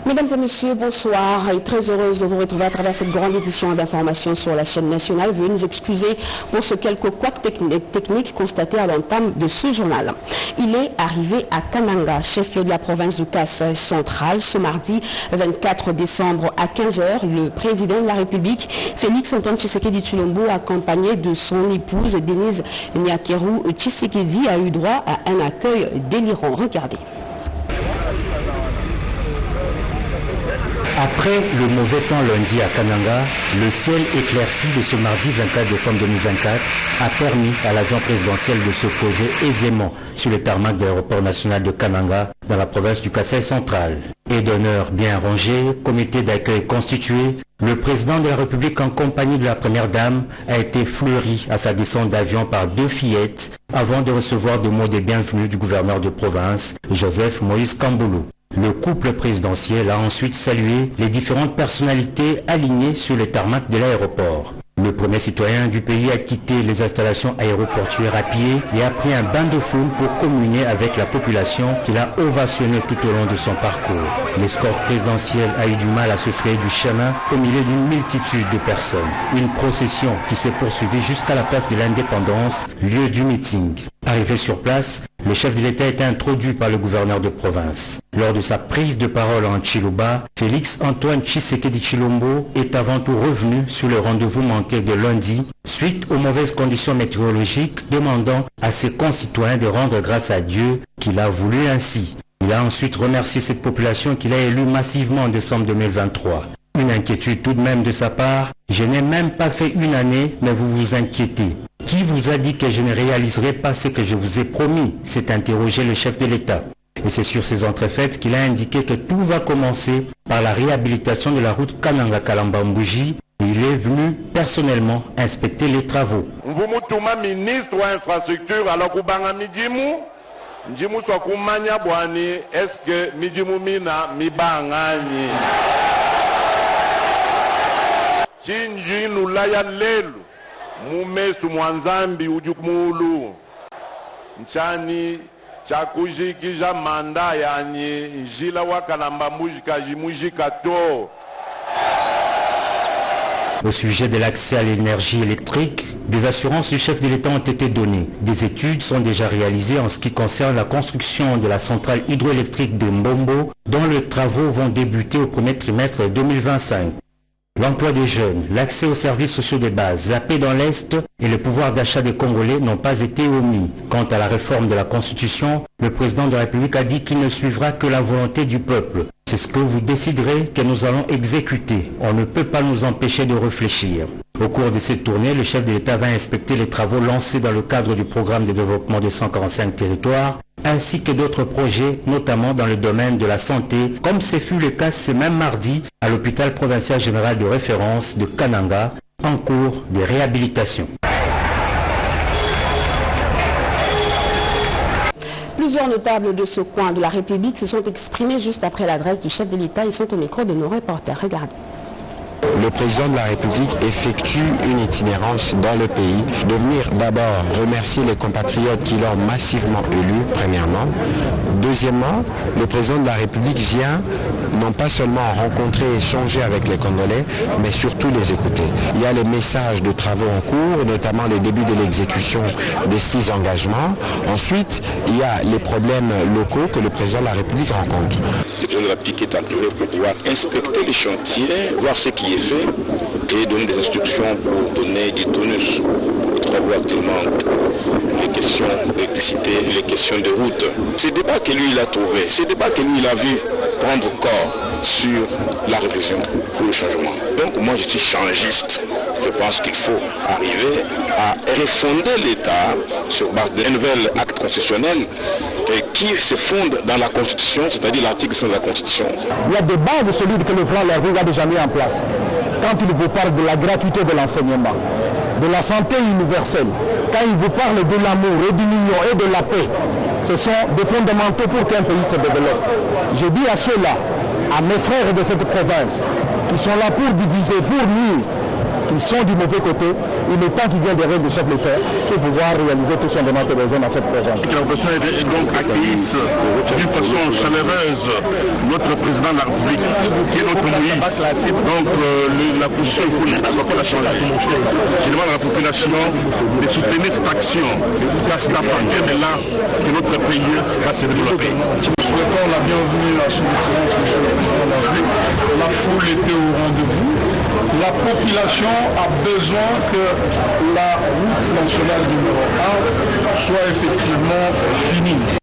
Mesdames et messieurs, bonsoir et très heureuse de vous retrouver à travers cette grande édition d'information sur la chaîne nationale. Veuillez nous excuser pour ce quelques couacs techniques constatés à l'entame de ce journal. Il est arrivé à Kananga, chef-lieu de la province du Kasaï central, ce mardi 24 décembre à 15h. Le président de la République, Félix Antoine Tshisekedi Tshilombo, accompagné de son épouse Denise Nyakeru Tshisekedi, a eu droit à un accueil délirant. Regardez. Après le mauvais temps lundi à Kananga, le ciel éclairci de ce mardi 24 décembre 2024 a permis à l'avion présidentiel de se poser aisément sur le tarmac de l'aéroport national de Kananga dans la province du Kasaï central. Et d'honneur bien rangé, comité d'accueil constitué, le président de la République en compagnie de la première dame a été fleuri à sa descente d'avion par deux fillettes avant de recevoir des mots de bienvenue du gouverneur de province, Joseph Moïse Kamboulou. Le couple présidentiel a ensuite salué les différentes personnalités alignées sur le tarmac de l'aéroport. Le premier citoyen du pays a quitté les installations aéroportuaires à pied et a pris un bain de foule pour communier avec la population qu'il a ovationné tout au long de son parcours. L'escorte présidentielle a eu du mal à se frayer du chemin au milieu d'une multitude de personnes. Une procession qui s'est poursuivie jusqu'à la place de l'Indépendance, lieu du meeting. Arrivé sur place, le chef de l'État a été introduit par le gouverneur de province. Lors de sa prise de parole en Chiluba, Félix Antoine Tshisekedi Tshilombo est avant tout revenu sur le rendez-vous manqué de lundi, suite aux mauvaises conditions météorologiques, demandant à ses concitoyens de rendre grâce à Dieu qu'il a voulu ainsi. Il a ensuite remercié cette population qu'il a élue massivement en décembre 2023. Une inquiétude tout de même de sa part. Je n'ai même pas fait une année, mais vous vous inquiétez. Qui vous a dit que je ne réaliserai pas ce que je vous ai promis? S'est interrogé le chef de l'État. Et c'est sur ces entrefaites qu'il a indiqué que tout va commencer par la réhabilitation de la route Kananga-Kalamba-Mbuji. Il est venu personnellement inspecter les travaux. Mvumutuma ministre wa infrastructure alors kubanga mijimu njimu so kumanya bwani eske mijimu mina mibangani chinji nulaya lelu mumesu mwanzambi ujukumulu nchani chakujikija manda yani njila wakalamba mujika jimujika to. Au sujet de l'accès à l'énergie électrique, des assurances du chef de l'État ont été données. Des études sont déjà réalisées en ce qui concerne la construction de la centrale hydroélectrique de Mbombo, dont les travaux vont débuter au premier trimestre 2025. L'emploi des jeunes, l'accès aux services sociaux de base, la paix dans l'Est et le pouvoir d'achat des Congolais n'ont pas été omis. Quant à la réforme de la Constitution, le président de la République a dit qu'il ne suivra que la volonté du peuple. C'est ce que vous déciderez que nous allons exécuter. On ne peut pas nous empêcher de réfléchir. Au cours de cette tournée, le chef de l'État va inspecter les travaux lancés dans le cadre du programme de développement de 145 territoires, ainsi que d'autres projets, notamment dans le domaine de la santé, comme ce fut le cas ce même mardi à l'hôpital provincial général de référence de Kananga, en cours de réhabilitation. Plusieurs notables de ce coin de la République se sont exprimés juste après l'adresse du chef de l'État. Ils sont au micro de nos reporters. Regardez. Le président de la République effectue une itinérance dans le pays, de venir d'abord remercier les compatriotes qui l'ont massivement élu, premièrement. Deuxièmement, le président de la République vient non pas seulement rencontrer et échanger avec les Congolais, mais surtout les écouter. Il y a les messages de travaux en cours, notamment le début de l'exécution des 6 engagements. Ensuite, il y a les problèmes locaux que le président de la République rencontre. Le président de la République est entouré pour pouvoir inspecter les chantiers, voir ce qui est fait et donner des instructions pour donner du tonus aux travaux actuellement, les questions d'électricité, les questions de route. Ces débats que lui il a trouvé, ces débats que lui il a vu prendre corps sur la révision pour le changement. Donc moi je suis changiste. Je pense qu'il faut arriver à refonder l'État sur base d'un nouvel acte constitutionnel qui se fonde dans la Constitution, c'est-à-dire l'article 100 de la Constitution. Il y a des bases solides que le plan Lervig a déjà mis en place. Quand il vous parle de la gratuité de l'enseignement, de la santé universelle, quand il vous parle de l'amour et de l'union et de la paix, ce sont des fondamentaux pour qu'un pays se développe. Je dis à ceux-là, à mes frères de cette province, qui sont là pour diviser, pour nuire, ils sont du mauvais côté. Il est temps qu'ils viennent derrière le chef de l'État pour pouvoir réaliser tout son demande de besoin dans cette province. La population est donc accueillisse d'une façon chaleureuse notre président de la République, qui est notre Moïse. Donc la position, il faut la changer. Je demande à la population de soutenir cette action, car c'est à partir de là que notre pays va se développer. Nous souhaitons la bienvenue à son excellence, la foule était au rendez-vous. La population a besoin que la route nationale numéro 1 soit effectivement finie.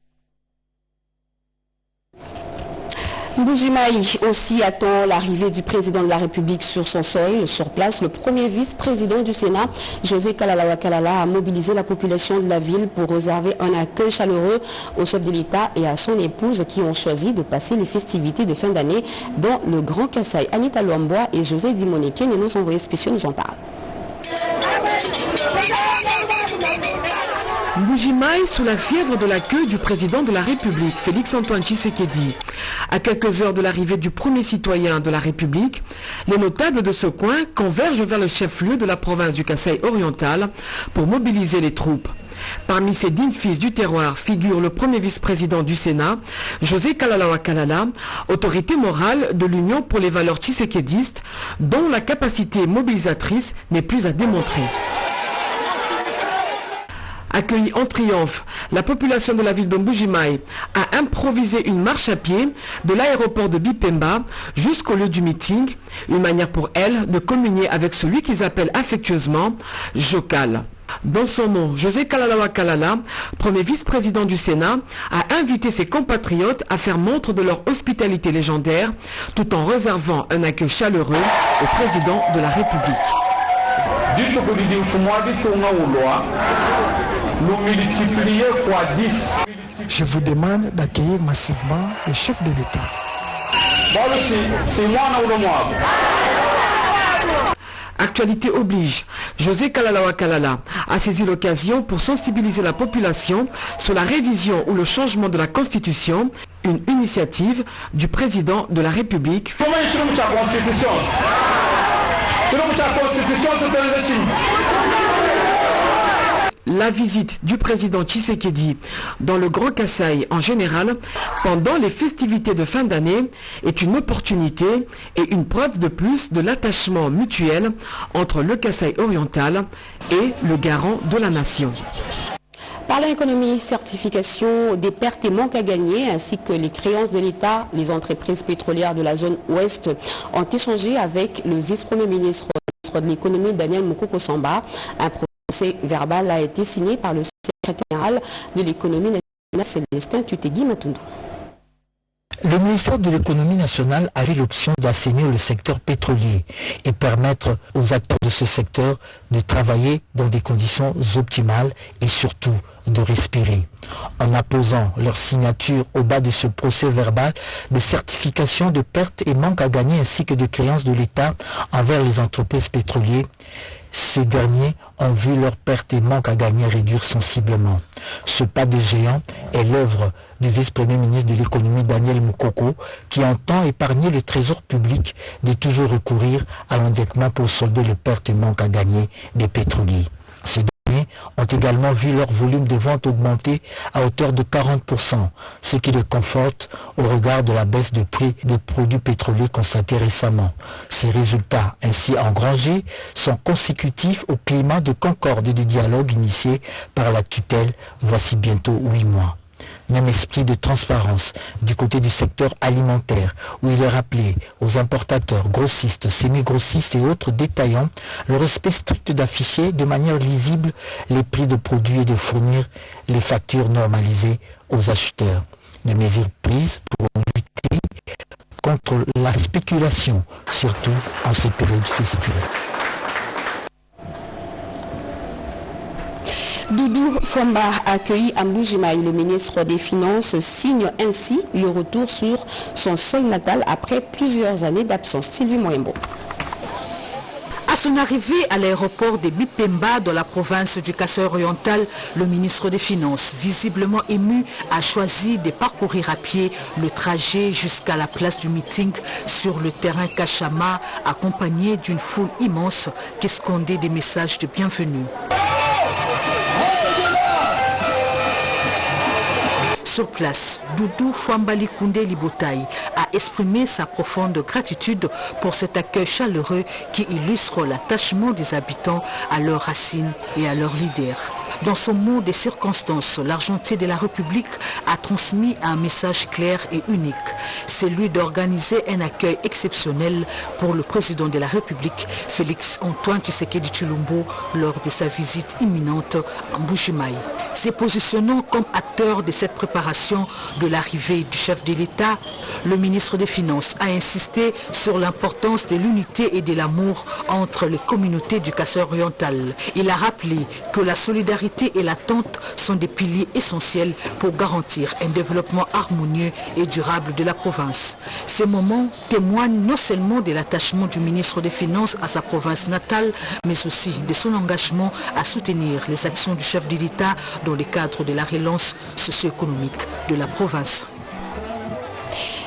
Mbuji-Mayi aussi attend l'arrivée du président de la République sur son sol. Sur place, le premier vice-président du Sénat, José Kalalawa Kalala, a mobilisé la population de la ville pour réserver un accueil chaleureux au chef de l'État et à son épouse qui ont choisi de passer les festivités de fin d'année dans le Grand Kasaï. Anita Luamboa et José Dimoneke, nos envoyés spéciaux, nous en parlent. Mbuji-Mayi sous la fièvre de l'accueil du président de la République, Félix-Antoine Tshisekedi. À quelques heures de l'arrivée du premier citoyen de la République, les notables de ce coin convergent vers le chef-lieu de la province du Kasaï oriental pour mobiliser les troupes. Parmi ces dignes fils du terroir figure le premier vice-président du Sénat, José Kalalawa Kalala, autorité morale de l'Union pour les valeurs tshisekédistes, dont la capacité mobilisatrice n'est plus à démontrer. Accueillie en triomphe, la population de la ville de Mbuji-Mayi a improvisé une marche à pied de l'aéroport de Bipemba jusqu'au lieu du meeting, une manière pour elle de communier avec celui qu'ils appellent affectueusement Jokal. Dans son nom, José Kalalawa Kalala, premier vice-président du Sénat, a invité ses compatriotes à faire montre de leur hospitalité légendaire tout en réservant un accueil chaleureux au président de la République. Je vous demande d'accueillir massivement le chef de l'État. Actualité oblige, José Kalalawa Kalala a saisi l'occasion pour sensibiliser la population sur la révision ou le changement de la Constitution, une initiative du président de la République. La visite du président Tshisekedi dans le Grand Kasaï en général pendant les festivités de fin d'année est une opportunité et une preuve de plus de l'attachement mutuel entre le Kasaï oriental et le garant de la nation. Parlant économie, certification des pertes et manques à gagner, ainsi que les créances de l'État, les entreprises pétrolières de la zone ouest ont échangé avec le vice-premier ministre de l'économie Daniel Mukoko Samba. Un procès verbal a été signé par le secrétaire général de l'économie nationale, Célestin Tutegui Matundu. Le ministère de l'économie nationale avait l'option d'assainir le secteur pétrolier et permettre aux acteurs de ce secteur de travailler dans des conditions optimales et surtout de respirer. En apposant leur signature au bas de ce procès verbal de certification de pertes et manques à gagner ainsi que de créances de l'État envers les entreprises pétrolières, ces derniers ont vu leurs pertes et manques à gagner réduire sensiblement. Ce pas de géant est l'œuvre du vice-premier ministre de l'économie Daniel Mukoko qui entend épargner le trésor public de toujours recourir à l'endettement pour solder les pertes et manques à gagner des pétroliers. Ces derniers ont également vu leur volume de vente augmenter à hauteur de 40%, ce qui les conforte au regard de la baisse de prix des produits pétroliers constatée récemment. Ces résultats ainsi engrangés sont consécutifs au climat de concorde et de dialogue initié par la tutelle voici bientôt 8 mois. Même esprit de transparence du côté du secteur alimentaire où il est rappelé aux importateurs, grossistes, semi-grossistes et autres détaillants le respect strict d'afficher de manière lisible les prix de produits et de fournir les factures normalisées aux acheteurs. Des mesures prises pour lutter contre la spéculation, surtout en ces périodes festives. Doudou Fomba accueilli à Mbuji-Mayi. Le ministre des Finances signe ainsi le retour sur son sol natal après plusieurs années d'absence. Sylvie Moembo. À son arrivée à l'aéroport de Bipemba dans la province du Kasaï-Oriental, le ministre des Finances, visiblement ému, a choisi de parcourir à pied le trajet jusqu'à la place du meeting sur le terrain Kachama, accompagné d'une foule immense qui scandait des messages de bienvenue. Sur place, Doudou Fouambali Koundé Libotaï a exprimé sa profonde gratitude pour cet accueil chaleureux qui illustre l'attachement des habitants à leurs racines et à leurs leaders. Dans son mot des circonstances, l'argentier de la République a transmis un message clair et unique, celui d'organiser un accueil exceptionnel pour le président de la République, Félix Antoine Tshisekedi Tshilombo, lors de sa visite imminente en Mbujimayi. Se positionnant comme acteur de cette préparation de l'arrivée du chef de l'État, le ministre des Finances a insisté sur l'importance de l'unité et de l'amour entre les communautés du Kasaï-Oriental. Il a rappelé que la solidarité et l'attente sont des piliers essentiels pour garantir un développement harmonieux et durable de la province. Ces moments témoignent non seulement de l'attachement du ministre des Finances à sa province natale, mais aussi de son engagement à soutenir les actions du chef de l'État dans le cadre de la relance socio-économique de la province.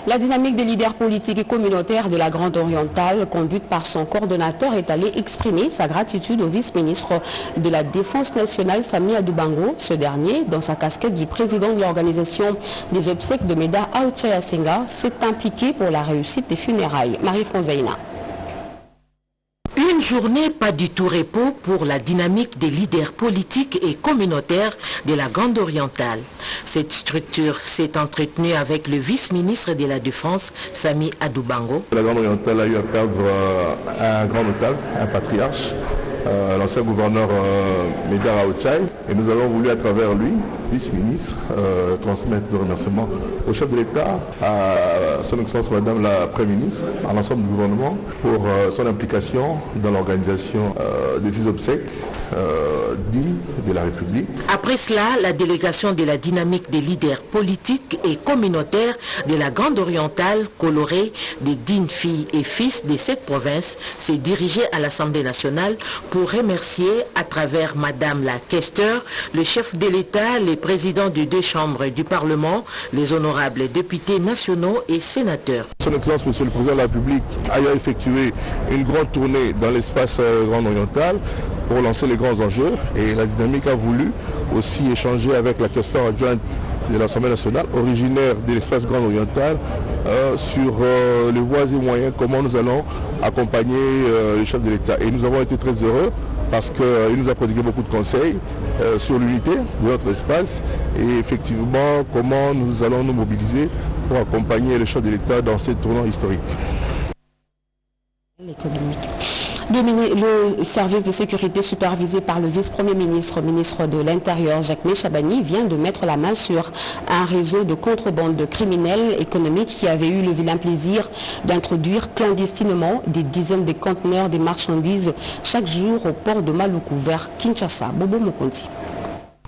La dynamique des leaders politiques et communautaires de la Grande Orientale, conduite par son coordonnateur, est allée exprimer sa gratitude au vice-ministre de la Défense nationale, Sami Adoubango. Ce dernier, dans sa casquette du président de l'organisation des obsèques de Meda Aouchaya Senga, s'est impliqué pour la réussite des funérailles. Marie-France Zaina. Une journée pas du tout repos pour la dynamique des leaders politiques et communautaires de la Grande Orientale. Cette structure s'est entretenue avec le vice-ministre de la Défense, Sami Adoubango. La Grande Orientale a eu à perdre un grand notable, un patriarche, l'ancien gouverneur Meda Aouchaya, et nous avons voulu à travers lui, vice-ministre, transmettre le remerciement au chef de l'État, à son Excellence Madame la Première ministre, à l'ensemble du gouvernement pour son implication dans l'organisation de ces obsèques dignes de la République. Après cela, la délégation de la dynamique des leaders politiques et communautaires de la Grande Orientale, colorée des dignes filles et fils de cette province, s'est dirigée à l'Assemblée nationale pour remercier à travers Madame la questeur, le chef de l'État, les présidents des deux chambres du Parlement, les honorables députés nationaux et sénateurs. Son Excellence, Monsieur le Président de la République, a effectué une grande tournée dans l'espace Grande Orientale pour lancer les grands enjeux, et la dynamique a voulu aussi échanger avec la questeur adjointe de l'Assemblée nationale, originaire de l'espace Grande Orientale, sur les voies et moyens, comment nous allons accompagner le chef de l'État. Et nous avons été très heureux parce qu'il nous a prodigué beaucoup de conseils sur l'unité de notre espace et effectivement comment nous allons nous mobiliser pour accompagner le chef de l'État dans ce tournant historique. Le service de sécurité supervisé par le vice-premier ministre, ministre de l'Intérieur, Jacques Chabani, vient de mettre la main sur un réseau de contrebande de criminels économiques qui avait eu le vilain plaisir d'introduire clandestinement des dizaines de conteneurs de marchandises chaque jour au port de Maluku vers Kinshasa. Bobo Mokonti.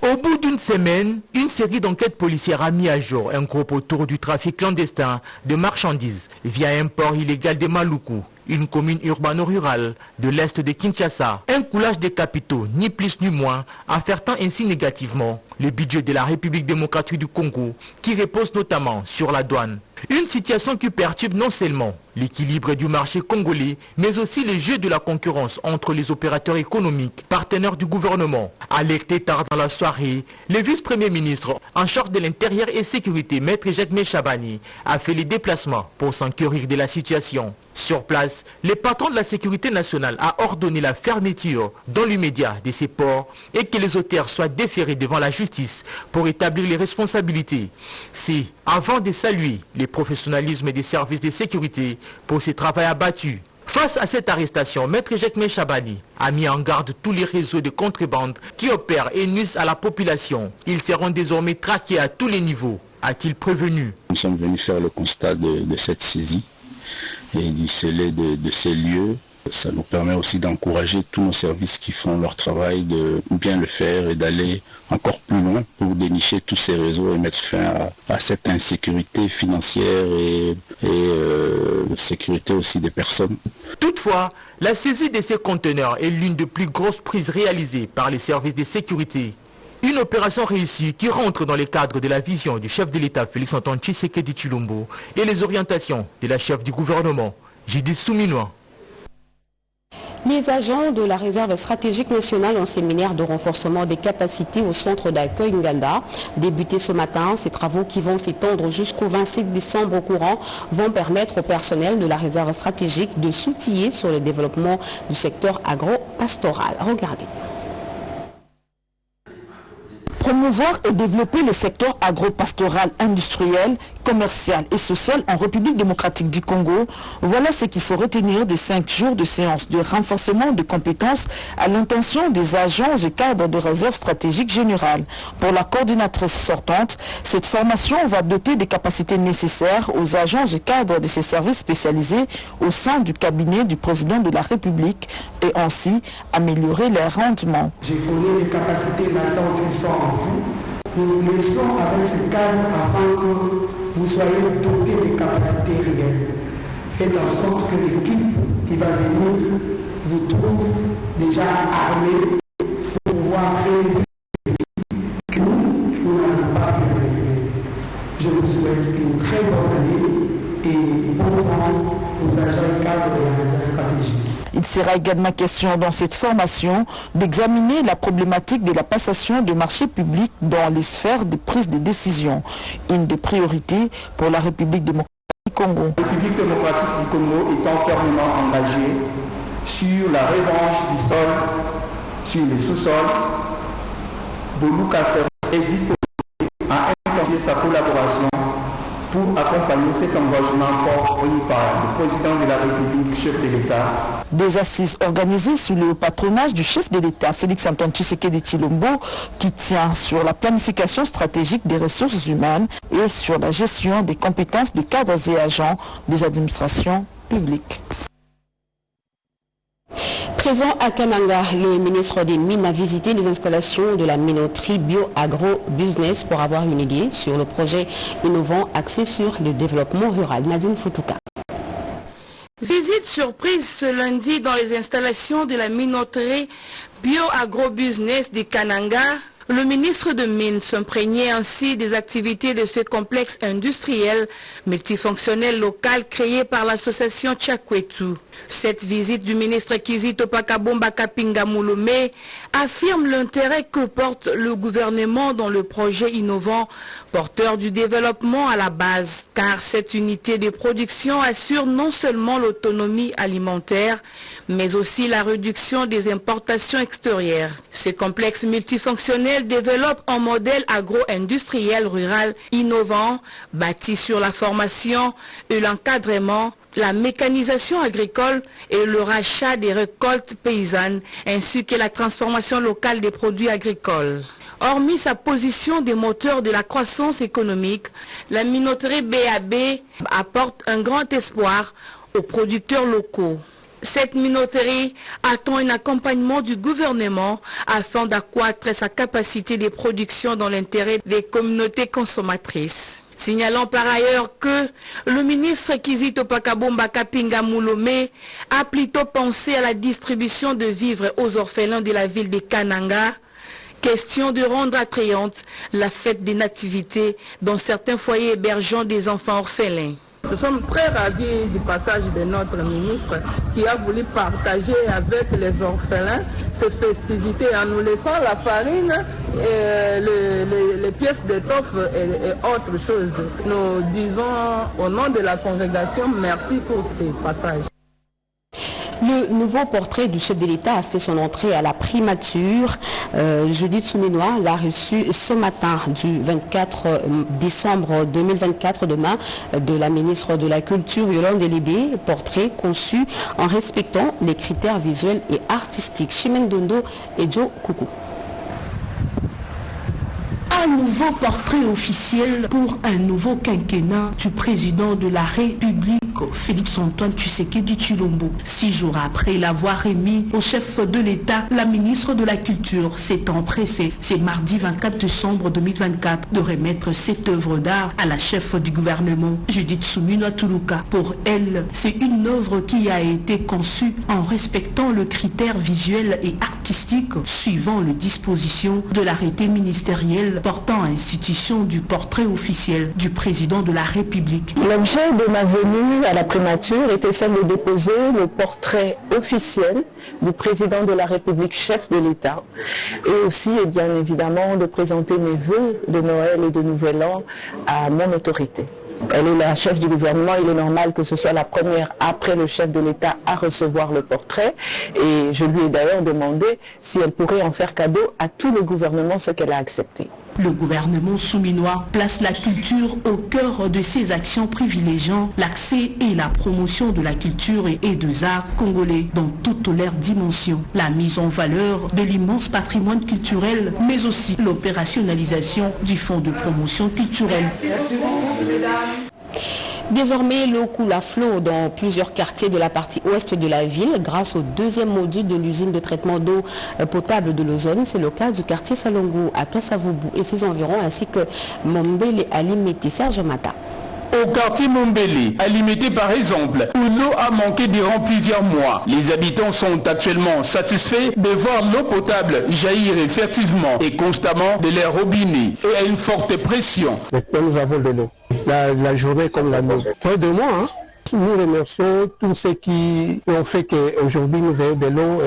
Au bout d'une semaine, une série d'enquêtes policières a mis à jour un groupe autour du trafic clandestin de marchandises via un port illégal de Maluku, une commune urbano-rurale de l'est de Kinshasa. Un coulage des capitaux, ni plus ni moins, affectant ainsi négativement le budget de la République démocratique du Congo, qui repose notamment sur la douane. Une situation qui perturbe non seulement l'équilibre du marché congolais, mais aussi le jeu de la concurrence entre les opérateurs économiques, partenaires du gouvernement. Alerté tard dans la soirée, le vice-premier ministre en charge de l'intérieur et sécurité, Maître Jacques Chabani, a fait les déplacements pour s'enquérir de la situation. Sur place, le patron de la sécurité nationale a ordonné la fermeture dans l'immédiat de ces ports et que les auteurs soient déférés devant la justice pour établir les responsabilités. C'est avant de saluer le professionnalisme des services de sécurité pour ce travail abattu. Face à cette arrestation, Maître Jacques Chabani a mis en garde tous les réseaux de contrebande qui opèrent et nuisent à la population. Ils seront désormais traqués à tous les niveaux, a-t-il prévenu. Nous sommes venus faire le constat de cette saisie et du scellé de ces lieux Ça nous permet aussi d'encourager tous nos services qui font leur travail de bien le faire et d'aller encore plus loin pour dénicher tous ces réseaux et mettre fin à cette insécurité financière et sécurité aussi des personnes. Toutefois, la saisie de ces conteneurs est l'une des plus grosses prises réalisées par les services de sécurité. Une opération réussie qui rentre dans le cadre de la vision du chef de l'État Félix-Antoine Tshisekedi Tshilombo et les orientations de la chef du gouvernement, Judith Souminois. Les agents de la réserve stratégique nationale en séminaire de renforcement des capacités au centre d'accueil Nganda. Débutés ce matin, ces travaux qui vont s'étendre jusqu'au 27 décembre courant vont permettre au personnel de la réserve stratégique de s'outiller sur le développement du secteur agro-pastoral. Regardez. Promouvoir et développer le secteur agro-pastoral, industriel, commercial et social en République démocratique du Congo, voilà ce qu'il faut retenir des 5 jours de séance de renforcement de compétences à l'intention des agents et cadres de réserve stratégique générale. Pour la coordinatrice sortante, cette formation va doter des capacités nécessaires aux agents et cadres de ces services spécialisés au sein du cabinet du président de la République et ainsi améliorer leur rendement. Je connais les capacités latentes qui sont en vous. Nous vous laissons avec ce cadre afin que vous soyez dotés des capacités réelles. Faites en sorte que l'équipe qui va venir vous trouve déjà armée pour pouvoir relever les défis que nous n'avons pas pu relever. Je vous souhaite une très bonne année et bon temps aux agents et cadres de la réserve stratégique. Il sera également question dans cette formation d'examiner la problématique de la passation de marchés publics dans les sphères de prise de décision, une des priorités pour la République démocratique du Congo. La République démocratique du Congo étant fermement engagée sur la revanche du sol, sur les sous-sols, Boluka est disposé à intensifier sa collaboration pour accompagner cet engagement fort pris par le président de la République, chef de l'État. Des assises organisées sous le patronage du chef de l'État, Félix-Antoine Tshisekedi Tshilombo, qui tient sur la planification stratégique des ressources humaines et sur la gestion des compétences de cadres et agents des administrations publiques. Présent à Kananga, le ministre des Mines a visité les installations de la minoterie Bio-Agro-Business pour avoir une idée sur le projet innovant axé sur le développement rural. Nadine Foutouka. Visite surprise ce lundi dans les installations de la minoterie Bio-Agro-Business de Kananga. Le ministre de Mines s'imprégnait ainsi des activités de ce complexe industriel multifonctionnel local créé par l'association Tchakwetu. Cette visite du ministre Kizito Pakabomba Kapinga Moulomé affirme l'intérêt que porte le gouvernement dans le projet innovant porteur du développement à la base, car cette unité de production assure non seulement l'autonomie alimentaire, mais aussi la réduction des importations extérieures. Ce complexe multifonctionnel développe un modèle agro-industriel rural innovant, bâti sur la formation et l'encadrement, la mécanisation agricole et le rachat des récoltes paysannes, ainsi que la transformation locale des produits agricoles. Hormis sa position de moteur de la croissance économique, la minoterie BAB apporte un grand espoir aux producteurs locaux. Cette minoterie attend un accompagnement du gouvernement afin d'accroître sa capacité de production dans l'intérêt des communautés consommatrices. Signalant par ailleurs que le ministre Kizito Pakabomba Kapinga Moulomé a plutôt pensé à la distribution de vivres aux orphelins de la ville de Kananga, question de rendre attrayante la fête des nativités dans certains foyers hébergeant des enfants orphelins. Nous sommes très ravis du passage de notre ministre qui a voulu partager avec les orphelins ces festivités en nous laissant la farine, et les pièces d'étoffe et autres choses. Nous disons au nom de la congrégation merci pour ces passages. Le nouveau portrait du chef de l'État a fait son entrée à la primature. Judith Souminois l'a reçu ce matin du 24 décembre 2024 demain de la ministre de la Culture, Yolande Libé, portrait conçu en respectant les critères visuels et artistiques. Chimène Dondo et Joe Koukou. Un nouveau portrait officiel pour un nouveau quinquennat du président de la République Félix-Antoine Tshisekedi Tshilombo. 6 jours après l'avoir remis au chef de l'État, la ministre de la Culture s'est empressée, c'est mardi 24 décembre 2024, de remettre cette œuvre d'art à la chef du gouvernement, Judith Suminwa Tuluka. Pour elle, c'est une œuvre qui a été conçue en respectant le critère visuel et artistique suivant les dispositions de l'arrêté ministériel portant institution du portrait officiel du président de la République. L'objet de ma venue à la primature était celle de déposer le portrait officiel du président de la République, chef de l'État, et aussi et bien évidemment de présenter mes vœux de Noël et de Nouvel An à mon autorité. Elle est la chef du gouvernement, il est normal que ce soit la première après le chef de l'État à recevoir le portrait, et je lui ai d'ailleurs demandé si elle pourrait en faire cadeau à tout le gouvernement, ce qu'elle a accepté. Le gouvernement souminois place la culture au cœur de ses actions, privilégiant l'accès et la promotion de la culture et des arts congolais dans toutes leurs dimensions. La mise en valeur de l'immense patrimoine culturel, mais aussi l'opérationnalisation du fonds de promotion culturelle. Désormais, l'eau coule à flot dans plusieurs quartiers de la partie ouest de la ville grâce au deuxième module de l'usine de traitement d'eau potable de l'Ozone. C'est le cas du quartier Salongo à Kasavubu et ses environs, ainsi que Mombele à Limete. Serge Mata. Au quartier Mombele, à Limete par exemple, où l'eau a manqué durant plusieurs mois, les habitants sont actuellement satisfaits de voir l'eau potable jaillir effectivement et constamment de leurs robinets et à une forte pression. Maintenant nous avons de l'eau, la journée comme la nuit. Près de moi, hein. Nous remercions tous ceux qui ont fait qu'aujourd'hui nous ayons de l'eau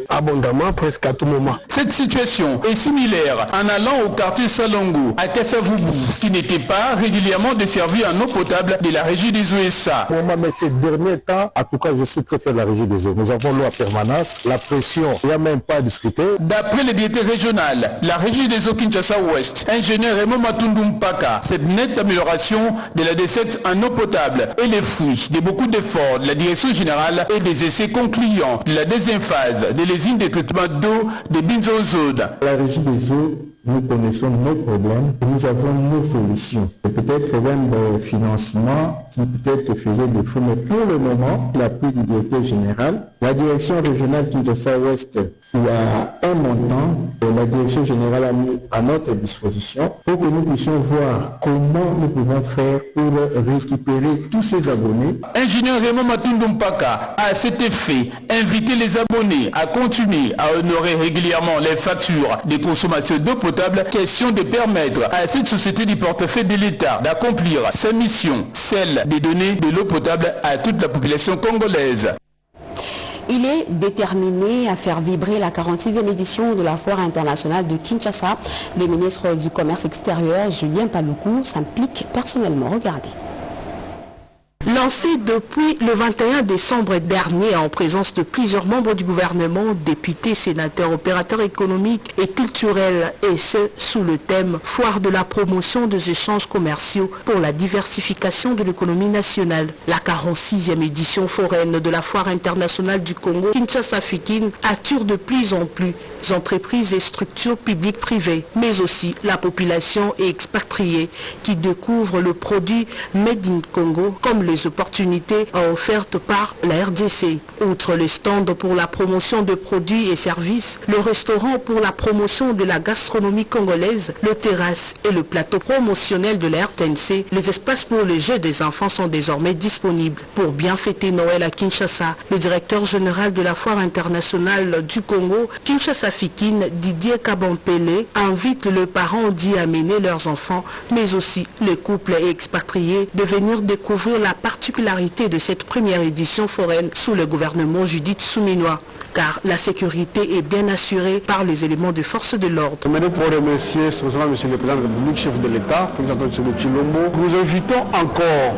abondamment, presque à tout moment. Cette situation est similaire en allant au quartier Salongo, à Kasavubu, qui n'était pas régulièrement desservi en eau potable de la régie des OSA. Mais ces derniers temps, en tout cas, je suis très fier de la régie des eaux. Nous avons l'eau à permanence, la pression, il n'y a même pas à discuter. D'après le directeur régional, la régie des eaux Kinshasa Ouest, ingénieur Raymond Matundu Mpaka, cette nette amélioration de la desserte en eau potable et les fruits de beaucoup d'efforts de la direction générale et des essais concluants de la deuxième phase de l'usine de traitement d'eau de Binzo-Zone. La régie des eaux, nous connaissons nos problèmes et nous avons nos solutions. C'est peut-être problème de financement qui peut-être faisait défaut, mais pour le moment, l'appui du directeur général, la direction régionale Kinshasa Ouest, il y a un montant que la direction générale a mis à notre disposition pour que nous puissions voir comment nous pouvons faire pour récupérer tous ces abonnés. Ingénieur Raymond Matundu Mpaka a à cet effet invité les abonnés à continuer à honorer régulièrement les factures de consommation d'eau potable, question de permettre à cette société du portefeuille de l'État d'accomplir sa mission, celle de donner de l'eau potable à toute la population congolaise. Il est déterminé à faire vibrer la 46e édition de la Foire internationale de Kinshasa. Le ministre du Commerce extérieur, Julien Paluku, s'implique personnellement. Regardez. Lancé depuis le 21 décembre dernier en présence de plusieurs membres du gouvernement, députés, sénateurs, opérateurs économiques et culturels, et ce sous le thème « Foire de la promotion des échanges commerciaux pour la diversification de l'économie nationale ». La 46e édition foraine de la Foire internationale du Congo, Kinshasa-Fikin, attire de plus en plus entreprises et structures publiques privées, mais aussi la population et expatriés qui découvrent le produit Made in Congo comme les opportunités offertes par la RDC. Outre les stands pour la promotion de produits et services, le restaurant pour la promotion de la gastronomie congolaise, le terrasse et le plateau promotionnel de la RTNC, les espaces pour les jeux des enfants sont désormais disponibles. Pour bien fêter Noël à Kinshasa, le directeur général de la Foire internationale du Congo, Kinshasa-Fikin, Didier Kabampele, invite les parents d'y amener leurs enfants, mais aussi les couples et expatriés, de venir découvrir la particularité de cette première édition foraine sous le gouvernement Judith Suminwa, car la sécurité est bien assurée par les éléments de force de l'ordre. Pour remercier spécialement M. le Président de la République, chef de l'État, nous invitons encore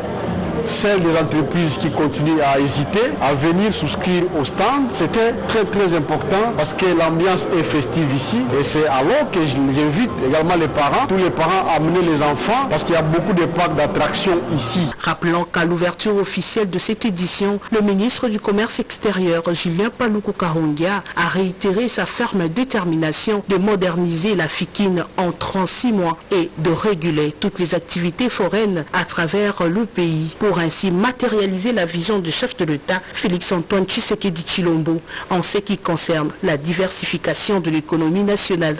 celles des entreprises qui continuent à hésiter, à venir souscrire au stand. C'était très important parce que l'ambiance est festive ici et c'est alors que j'invite également les parents, tous les parents à amener les enfants parce qu'il y a beaucoup de parcs d'attractions ici. Rappelant qu'à l'ouverture officielle de cette édition, le ministre du Commerce extérieur, Julien Paluku Kahongia, a réitéré sa ferme détermination de moderniser la FIKIN en 36 mois et de réguler toutes les activités foraines à travers le pays pour pour ainsi matérialiser la vision du chef de l'État, Félix-Antoine Tshisekedi Tshilombo, en ce qui concerne la diversification de l'économie nationale.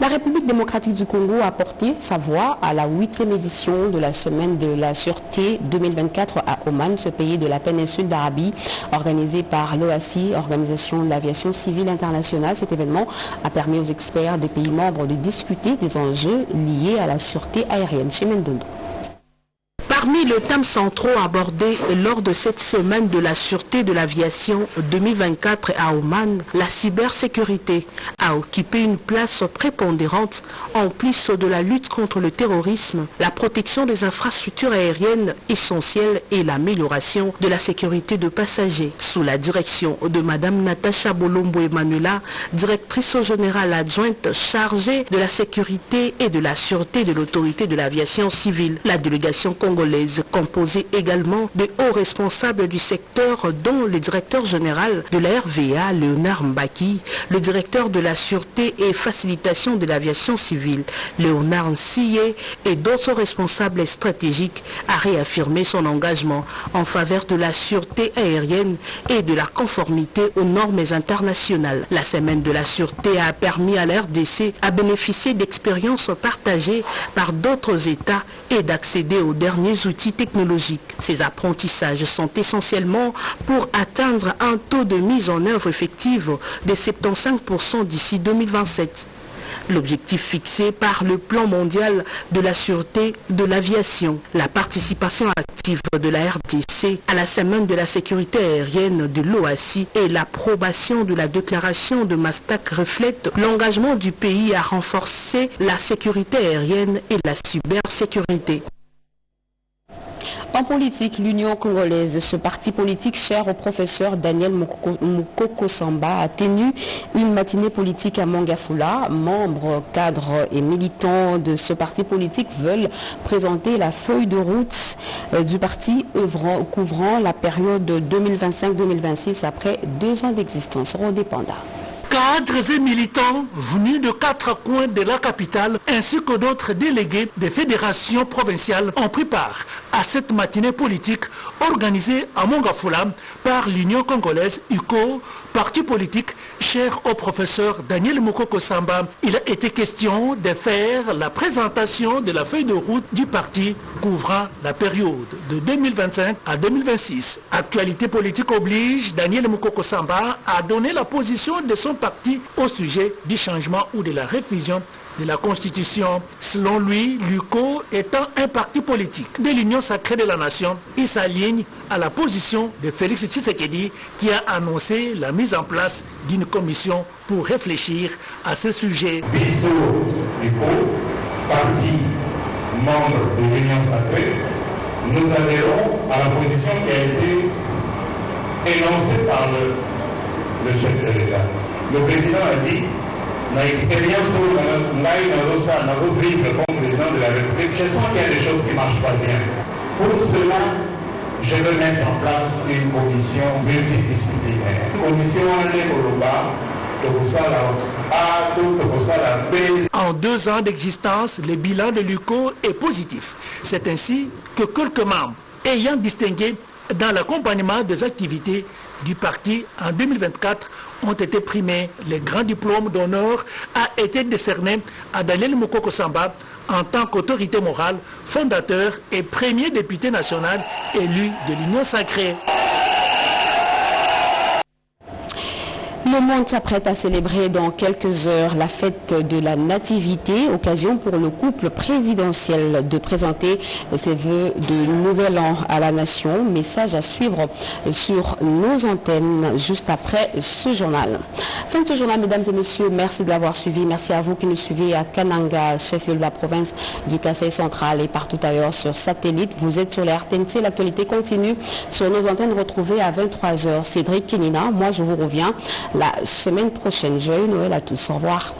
La République démocratique du Congo a porté sa voix à la 8e édition de la Semaine de la Sûreté 2024 à Oman, ce pays de la péninsule d'Arabie, organisé par l'OACI, Organisation de l'Aviation Civile Internationale. Cet événement a permis aux experts des pays membres de discuter des enjeux liés à la sûreté aérienne. Chez Mendondo. Parmi les thèmes centraux abordés lors de cette semaine de la sûreté de l'aviation 2024 à Oman, la cybersécurité a occupé une place prépondérante en plus de la lutte contre le terrorisme, la protection des infrastructures aériennes essentielles et l'amélioration de la sécurité de passagers. Sous la direction de Mme Natacha Bolombo Emmanuela, directrice générale adjointe chargée de la sécurité et de la sûreté de l'autorité de l'aviation civile, la délégation congolaise composée également des hauts responsables du secteur dont le directeur général de la RVA, Léonard Mbaki, le directeur de la sûreté et facilitation de l'aviation civile, Léonard Nsiyé, et d'autres responsables stratégiques, a réaffirmé son engagement en faveur de la sûreté aérienne et de la conformité aux normes internationales. La semaine de la sûreté a permis à la RDC à bénéficier d'expériences partagées par d'autres États et d'accéder aux derniers outils technologiques. Ces apprentissages sont essentiellement pour atteindre un taux de mise en œuvre effective de 75% d'ici 2027. L'objectif fixé par le plan mondial de la sûreté de l'aviation, la participation active de la RDC à la semaine de la sécurité aérienne de l'OACI et l'approbation de la déclaration de Mastak reflètent l'engagement du pays à renforcer la sécurité aérienne et la cybersécurité. En politique, l'Union congolaise, ce parti politique cher au professeur Daniel Mukoko Samba, a tenu une matinée politique à Mongafula. Membres, cadres et militants de ce parti politique veulent présenter la feuille de route du parti couvrant la période 2025-2026 après 2 ans d'existence. Rodépanda. Cadres et militants venus de 4 coins de la capitale ainsi que d'autres délégués des fédérations provinciales ont pris part à cette matinée politique organisée à Mongafula par l'Union congolaise UCO, parti politique cher au professeur Daniel Mukoko Samba. Il a été question de faire la présentation de la feuille de route du parti couvrant la période de 2025 à 2026. Actualité politique oblige, Daniel Mukoko Samba a donné la position de son parti au sujet du changement ou de la révision de la Constitution. Selon lui, l'UCO étant un parti politique de l'Union sacrée de la nation, il s'aligne à la position de Félix Tshisekedi qui a annoncé la mise en place d'une commission pour réfléchir à ce sujet. Bisso, l'UCO, parti membre de l'Union sacrée, nous adhérons à la position qui a été énoncée par le chef de l'État. Le président a dit, dans l'expérience où nous avons vivre comme président de la République, je sens qu'il y a des choses qui ne marchent pas bien. Pour cela, je veux mettre en place une commission multidisciplinaire. Une commission en 2 ans d'existence, le bilan de l'UCO est positif. C'est ainsi que quelques membres ayant distingué dans l'accompagnement des activités du parti en 2024 ont été primés. Le grand diplôme d'honneur a été décerné à Daniel Mukoko Samba en tant qu'autorité morale, fondateur et premier député national élu de l'Union sacrée. Le monde s'apprête à célébrer dans quelques heures la fête de la Nativité, occasion pour le couple présidentiel de présenter ses vœux de nouvel an à la nation. Message à suivre sur nos antennes juste après ce journal. Fin de ce journal, mesdames et messieurs, merci de l'avoir suivi. Merci à vous qui nous suivez à Kananga, chef-lieu de la province du Kasaï central et partout ailleurs sur satellite. Vous êtes sur la RTNC, l'actualité continue sur nos antennes retrouvées à 23h. Cédric Kenina, moi je vous reviens la semaine prochaine. Joyeux Noël à tous. Au revoir.